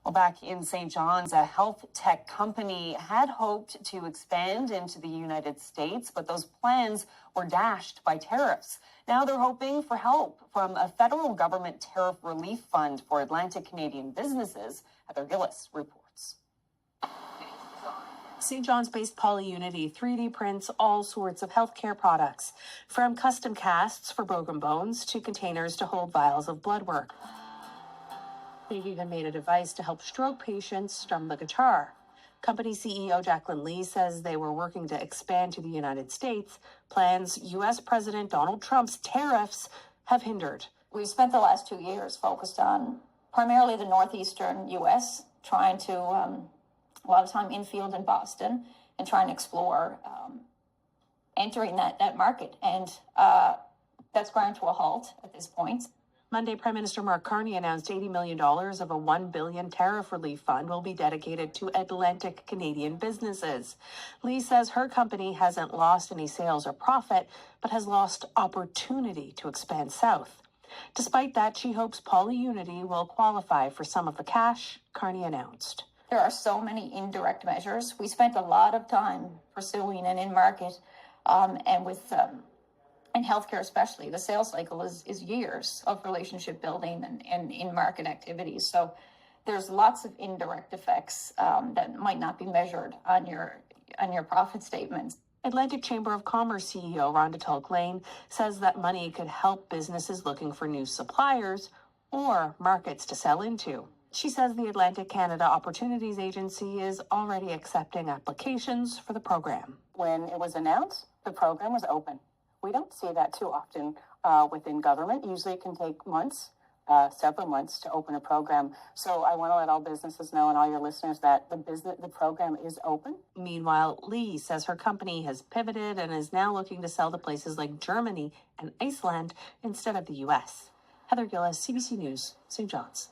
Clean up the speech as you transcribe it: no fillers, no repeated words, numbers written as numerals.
Well, back in St. John's, a health tech company had hoped to expand into the United States, but those plans were dashed by tariffs. Now they're hoping for help from a federal government tariff relief fund for Atlantic Canadian businesses. Heather Gillis reports. St. John's-based PolyUnity 3D prints all sorts of healthcare products, from custom casts for broken bones to containers to hold vials of blood work. They've even made a device to help stroke patients strum the guitar. Company CEO Jacqueline Lee says they were working to expand to the United States. Plans U.S. President Donald Trump's tariffs have hindered. We've spent the last 2 years focused on primarily the northeastern U.S., trying to, a lot of time infield in Boston, and trying to explore entering that market. And that's ground to a halt at this point. Monday, Prime Minister Mark Carney announced $80 million of a $1 billion tariff relief fund will be dedicated to Atlantic Canadian businesses. Lee says her company hasn't lost any sales or profit, but has lost opportunity to expand south. Despite that, she hopes PolyUnity will qualify for some of the cash Carney announced. There are so many indirect measures. We spent a lot of time pursuing an in-market, and with in healthcare especially, the sales cycle is years of relationship building and in-market activities. So there's lots of indirect effects that might not be measured on your profit statements. Atlantic Chamber of Commerce CEO Rhonda Tulk-Lane says that money could help businesses looking for new suppliers or markets to sell into. She says the Atlantic Canada Opportunities Agency is already accepting applications for the program. When it was announced, the program was open. We don't see that too often within government. Usually it can take months, several months to open a program. So I want to let all businesses know and all your listeners that the program is open. Meanwhile, Lee says her company has pivoted and is now looking to sell to places like Germany and Iceland instead of the U.S. Heather Gillis, CBC News, St. John's.